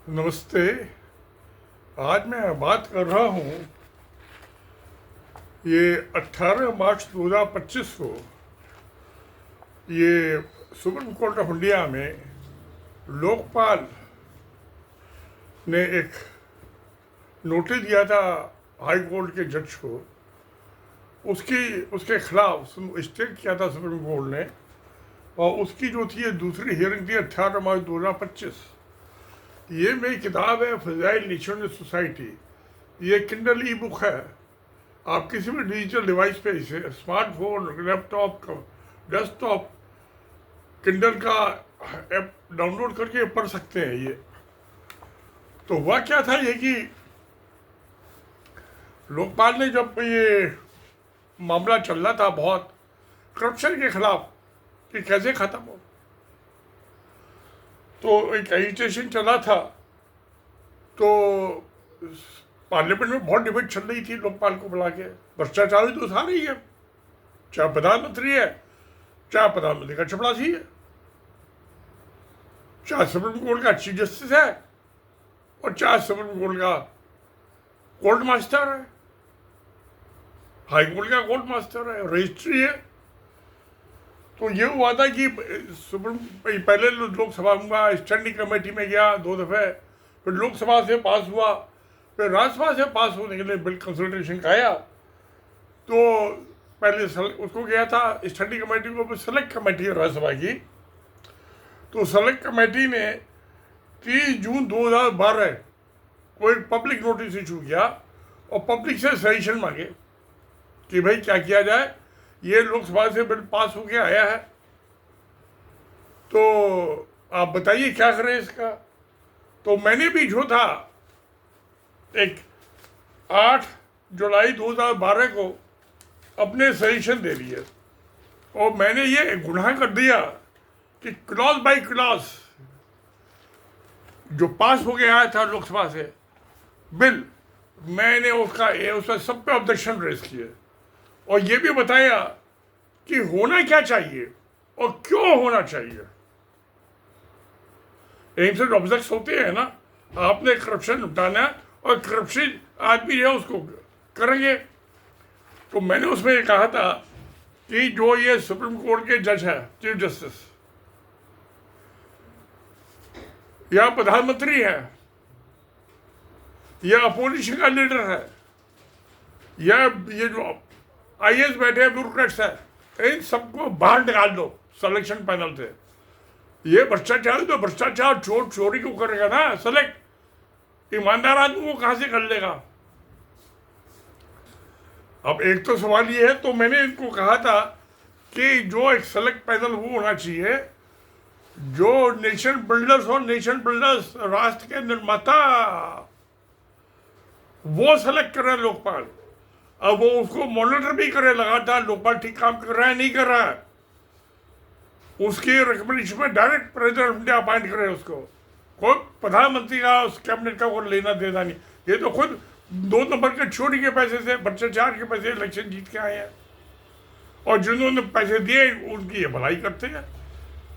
नमस्ते। आज मैं बात कर रहा हूँ ये 18 मार्च 2025 को ये सुप्रीम कोर्ट ऑफ इंडिया में लोकपाल ने एक नोटिस दिया था हाई कोर्ट के जज को। उसके खिलाफ स्टे किया था सुप्रीम कोर्ट ने, और उसकी जो थी ये दूसरी हियरिंग थी 18 मार्च 2025। ये मेरी किताब है फजाइल नेचर सोसाइटी। ये किंडल ई बुक है। आप किसी भी डिजिटल डिवाइस पे इसे स्मार्टफोन, लैपटॉप, डेस्कटॉप, किंडल का ऐप डाउनलोड करके पढ़ सकते हैं। ये तो हुआ क्या था ये कि लोकपाल ने जब ये मामला चल रहा था बहुत करप्शन के खिलाफ कि कैसे ख़त्म हो, तो एक एजिटेशन चला था। तो पार्लियामेंट में बहुत डिबेट चल रही थी लोकपाल को बुला के। भ्रष्टाचार तो सारी ही है, चाहे प्रधानमंत्री है, चाहे प्रधानमंत्री का चपरासी है, चाहे सुप्रीम कोर्ट का चीफ जस्टिस है, और चाहे सुप्रीम कोर्ट का कोर्ट मास्टर है, हाई कोर्ट का कोर्ट मास्टर है, रजिस्ट्री है। तो ये हुआ था कि पहले लोकसभा में स्टैंडिंग कमेटी में गया 2 दफ़े, फिर लोकसभा से पास हुआ, फिर राज्यसभा से पास होने के लिए बिल कंसल्टेशन का आया। तो पहले उसको गया था स्टैंडिंग कमेटी को, फिर सेलेक्ट कमेटी है राज्यसभा की। तो सेलेक्ट कमेटी ने 30 जून 2012 को एक पब्लिक नोटिस इशू किया और पब्लिक से सजेशन मांगे कि भाई क्या किया जाए। ये लोकसभा से बिल पास होके आया है, तो आप बताइए क्या करें इसका। तो मैंने भी जो था एक 8 जुलाई 2012 को अपने सजेशन दे दिए, और मैंने ये गुनाह कर दिया कि क्लॉज बाय क्लॉज जो पास हो गया था लोकसभा से बिल, मैंने उसका सब पे ऑब्जेक्शन रेज किए और ये भी बताया कि होना क्या चाहिए और क्यों होना चाहिए। एम से ऑब्जेक्ट्स होते हैं ना, आपने करप्शन उठाना और करप्शन आदमी है उसको करेंगे। तो मैंने उसमें ये कहा था कि जो ये सुप्रीम कोर्ट के जज है, चीफ जस्टिस, या प्रधानमंत्री है, या अपोजिशन का लीडर है, या ये जो आईएएस बैठे हैं ब्यूरोक्रेट्स है, इन सबको बाहर निकाल दो सिलेक्शन पैनल से। ये भ्रष्टाचार तो भ्रष्टाचार चोरी को करेगा ना सेलेक्ट, ईमानदार आदमी को कहां से कर लेगा। अब एक तो सवाल ये है, तो मैंने इनको कहा था कि जो एक सेलेक्ट पैनल वो होना चाहिए जो नेशन बिल्डर्स और नेशन बिल्डर्स राष्ट्र के निर्माता वो सेलेक्ट कर रहे हैं लोकपाल। अब वो उसको मॉनिटर भी करे लगातार लोकपाल ठीक काम कर रहा है नहीं कर रहा है, उसकी रिकमेंडेशन में direct president of India appoint करे उसको। कोई प्रधानमंत्री का उस कैबिनेट का कोई लेना देना नहीं। ये तो खुद 2 नंबर के चोरी के पैसे से, भ्रष्टाचार के पैसे इलेक्शन जीत के आए हैं, और जिन्होंने पैसे दिए उनकी ये भलाई करते हैं।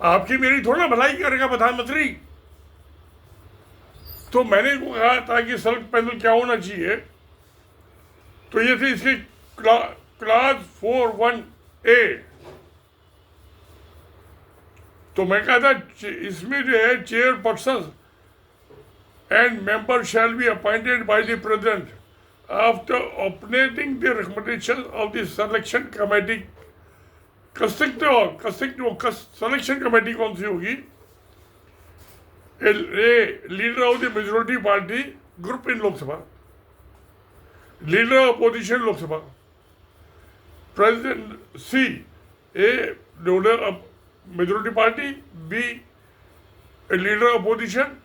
आपकी मेरी थोड़ा भलाई करेगा प्रधानमंत्री। तो मैंने कहा था कि सेलेक्ट पैनल क्या होना चाहिए, तो ये थी इसकी क्लास 4(1)A। तो मैं कहा था इसमें जो है chairperson and member shall be appointed by the president after operating the recommendation of the selection committee. Selection committee कौन सी होगी? Leader of the majority party group in Lok Sabha, leader of opposition Lok Sabha, president C, A leader of majority party, B A leader of opposition,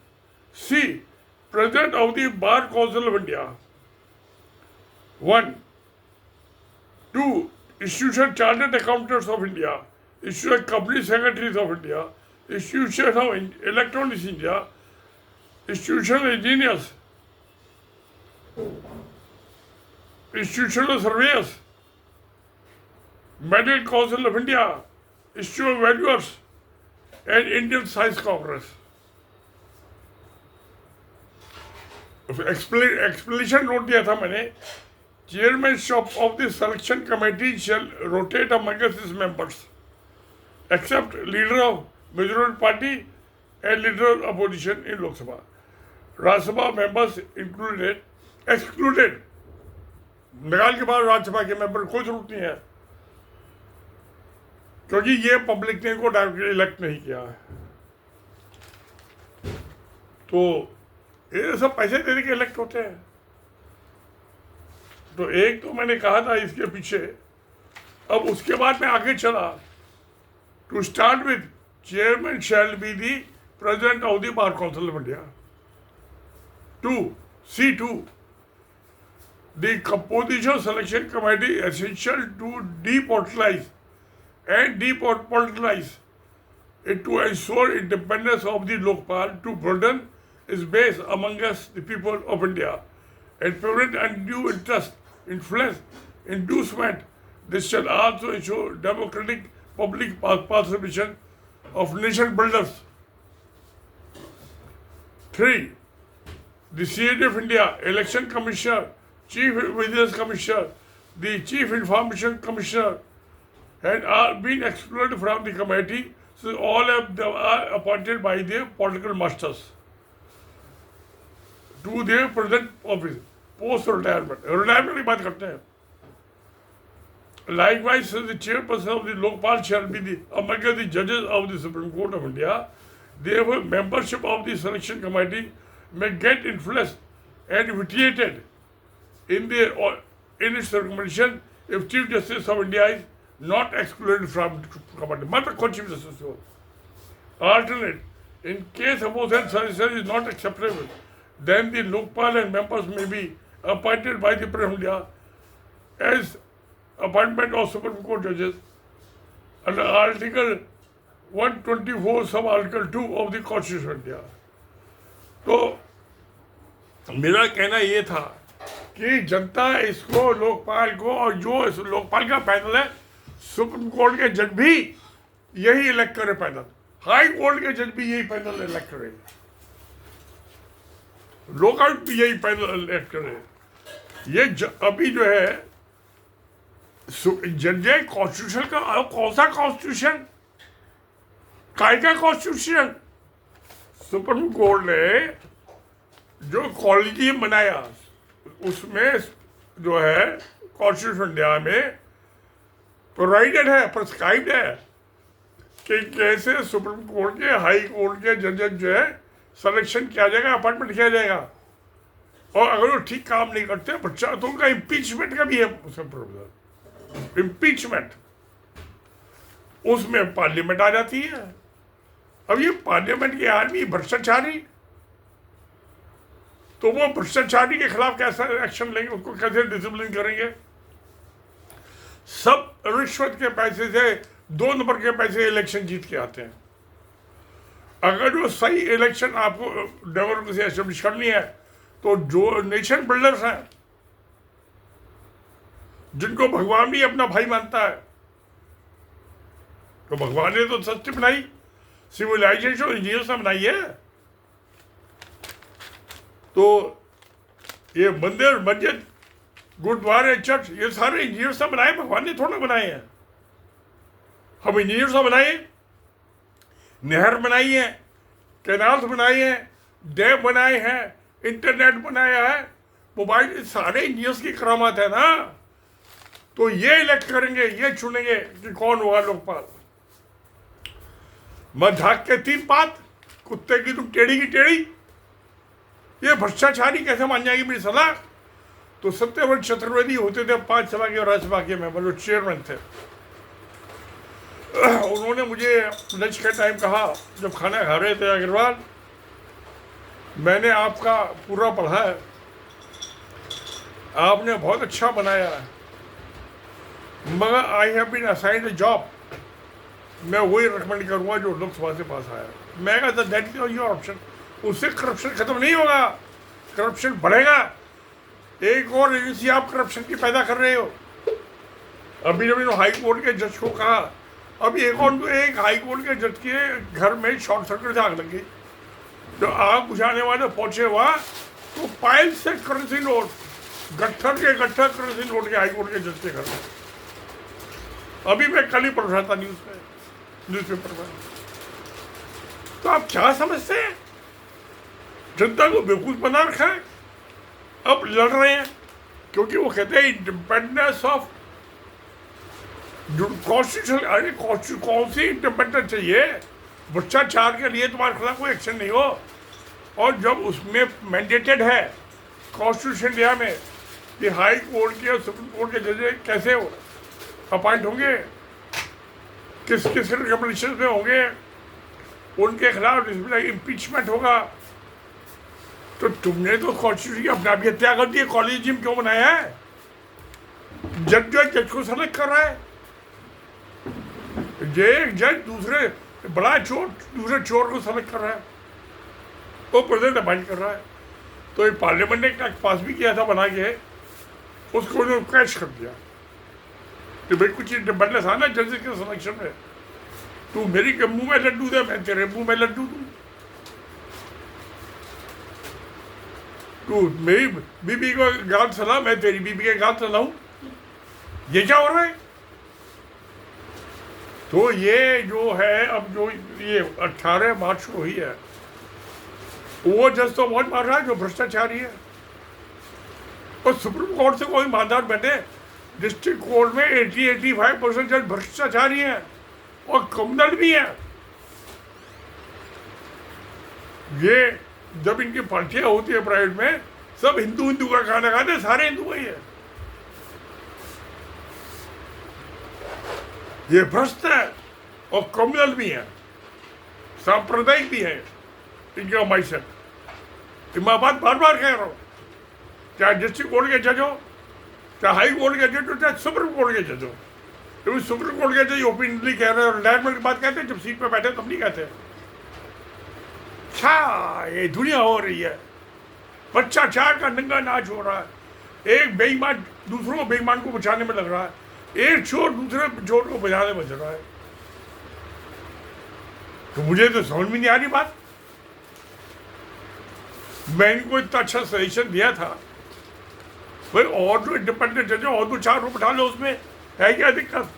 C president of the bar council of India. 1, 2 institution chartered accountants of India, institution company secretaries of India, institution of electronics India, institution engineers, institutional surveyors, Medical Council of India, Institute of Valuers, and Indian Science Congress. Explanation note दिया था मैंने, chairmanship of the selection committee shall rotate among its members except leader of majority party and leader of opposition in Lok Sabha. Rajya Sabha members included excluded, निकाल के बाद राज्यसभा के member कोई जरूरत नहीं है, क्योंकि ये पब्लिक ने इनको डायरेक्टली इलेक्ट नहीं किया है। तो ये सब पैसे देने के इलेक्ट होते हैं। तो एक तो मैंने कहा था इसके पीछे। अब उसके बाद मैं आगे चला। To start with, chairman shall be the president of the bar council of India. C2, the composition selection committee essential to depoliticize and depoliticize it to ensure independence of the Lokpal, to broaden its base amongst the people of India and prevent undue interest, influence, inducement. This shall also ensure democratic public participation of nation builders. 3. The CAG of India, Election Commissioner, Chief Vigilance Commissioner, the Chief Information Commissioner, and are being excluded from the committee, so all of them are appointed by their political masters to their present office, post retirement. Retirement की बात करते हैं। Likewise, the chairperson of the Lokpal shall be the among the judges of the Supreme Court of India. Therefore, membership of the selection committee may get influenced and vitiated in its recommendation if Chief Justice of India is not excluded from the committee. मतलब कौन Chief Justice हो? Alternate, in case opposite selection is not acceptable, then the Lokpal and members may be appointed by the President of India as appointment of Supreme Court judges under Article 124 sub Article 2 of the Constitution of India. तो मेरा कहना ये था कि जनता इसको, लोकपाल को, और जो लोकपाल का पैनल है, सुप्रीम कोर्ट के जज भी यही इलेक्ट करे पैनल, हाई कोर्ट के जज भी यही पैनल इलेक्ट करे, लोकल भी यही पैनल इलेक्ट करे। ये अभी जो है जज कॉन्स्टिट्यूशन का, कौन सा कॉन्स्टिट्यूशन, काय का कॉन्स्टिट्यूशन? सुप्रीम कोर्ट ने जो कॉलेजियम बनाया उसमें जो है कॉन्स्टिट्यूशन इंडिया में प्रोवाइडेड है, प्रिस्क्राइब्ड है कि कैसे सुप्रीम कोर्ट के, हाई कोर्ट के जजेस जो है सिलेक्शन किया जाएगा, अपॉइंटमेंट किया जाएगा, और अगर वो ठीक काम नहीं करते बच्चा तो उनका इम्पीचमेंट का भी है उसमें प्रोविजन। इम्पीचमेंट उसमें पार्लियामेंट आ जाती है। अब ये पार्लियामेंट के आदमी भ्रष्टाचारी, तो वो भ्रष्टाचारी के खिलाफ कैसा एक्शन लेंगे, उसको कैसे डिसिप्लिन करेंगे? सब रिश्वत के पैसे से, 2 नंबर के पैसे इलेक्शन जीत के आते हैं। अगर जो सही इलेक्शन आपको डेमोक्रेसी एस्टेब्लिश करनी है, तो जो नेशन बिल्डर्स हैं, जिनको भगवान भी अपना भाई मानता है, तो भगवान ने तो सृष्टि बनाई, सिविलाइजेशन इंजीनियर्स ने बनाई है। तो ये मंदिर, मस्जिद, गुरुद्वारे, चर्च, ये सारे इंजीनियर्स ने बनाए, भगवान ने थोड़ा बनाए हैं। हम इंजीनियर्स ने बनाए, नहर बनाई है, कैनाल्स बनाई हैं, डैम बनाए हैं, इंटरनेट बनाया है, मोबाइल, सारे इंजीनियर्स की करामात है ना। तो ये इलेक्ट करेंगे, ये चुनेंगे कि कौन होगा लोकपाल। मत झाक के 3 बात, कुत्ते की तुम टेढ़ी की टेढ़ी। ये भ्रष्टाचारी कैसे मान जाएगी मेरी सलाह? तो सत्यव्रत चतुर्वेदी होते थे 5 सभा के और राज्यसभा के मेंबर, जो चेयरमैन थे, उन्होंने मुझे लंच के टाइम कहा, जब खाना खा रहे थे, अग्रवाल मैंने आपका पूरा पढ़ा है, आपने बहुत अच्छा बनाया है, मगर I have been assigned a job, मैं वही रिकमेंड करूँगा जो लोकसभा से पास आया। मैं कहता दैट इज योर ऑप्शन। उससे करप्शन खत्म नहीं होगा, करप्शन बढ़ेगा। एक और एजेंसी आप करप्शन की पैदा कर रहे हो। अभी जब हाई कोर्ट के जज को कहा, अभी एक हाई कोर्ट के जज के घर में शॉर्ट सर्किट से आग लग गई। जो आग बुझाने वाले पहुंचे वहाँ, तो पायल से करेंसी नोट, गट्ठर के गट्ठर करेंसी नोट के हाईकोर्ट के जज के घर में। अभी मैं कल ही पढ़ रहा था न्यूज़पेपर में। तो आप क्या समझते हैं? जनता को बेवकूफ बना रखा है। अब लड़ रहे हैं क्योंकि वो कहते हैं इंडिपेंडेंस ऑफ कॉन्स्टिट्यूशन। अरे कौन सी इंडिपेंडेंस चाहिए? भ्रष्टाचार के लिए तुम्हारे खिलाफ कोई एक्शन नहीं हो। और जब उसमें मैंडेटेड है कॉन्स्टिट्यूशन इंडिया में कि हाई कोर्ट के और सुप्रीम कोर्ट के जज कैसे अपॉइंट होंगे, किस किस रिकमेंडेशन में होंगे, उनके खिलाफ इम्पीचमेंट होगा, तो तुमने तो कॉन्स्टिट्यूशन की अपना भी हत्या कर दी है। कॉलेजियम क्यों बनाया है? जज जो जज को सेलेक्ट कर रहा है। एक जज दूसरे बड़ा चोर दूसरे चोर को सेलेक्ट कर रहा है, वो प्रेसिडेंट अपॉइंट कर रहा है। तो ये पार्लियामेंट ने एक पास भी किया था बना के, उसको उन्होंने कैश कर दिया। तो भाई कुछ इंडिपेंडेंस आना जजेस के सिलेक्शन में। तू मेरी के मुंह में लड्डू दे, मैं तेरे मुंह में लड्डू दूं। तू मेरी बीबी को गाल चला, मैं तेरी बीबी के गाल चलाऊं। ये क्या हो रहा है? तो ये जो है, अब जो ये 18 मार्च को हुई है, वो जज तो बहुत मार रहा है जो भ्रष्टाचारी है। और सुप्रीम कोर्ट से कोई मानदार बने, डिस्ट्रिक्ट कोर्ट में 80-85% जज भ्रष्टाचारी हैं और क्रिमिनल भी हैं। ये जब इनकी पार्टियां होती है प्राइवेट में, सब हिंदू का खाना खाते, सारे हिंदू ही है। ये भ्रष्ट है और क्रिमिनल भी है, सांप्रदायिक भी है इनका माइंडसेट। मैं बात बार बार कह रहा हूँ, चाहे डिस्ट्रिक्ट कोर्ट के जज हो, चाहे हाई कोर्ट के जज हो, चाहे सुप्रीम कोर्ट के जज हो। क्योंकि सुप्रीम कोर्ट के जज ओपिनियनली कह रहे हैं और रिटायरमेंट की बात कहते हैं, जब सीट पे बैठे तब नहीं कहते। अच्छा, ये दुनिया हो रही है, भ्रष्टाचार का नंगा नाच हो रहा है। एक बेईमान दूसरों को बेईमान को बचाने में लग रहा है, एक चोर दूसरे चोर को बचाने में लग रहा है। तो मुझे तो समझ में नहीं आ रही बात। मैं इनको इतना अच्छा सजेशन दिया था भाई, और जो इंडिपेंडेंट जज और 2-4 बैठा लो, उसमें है क्या दिक्कत?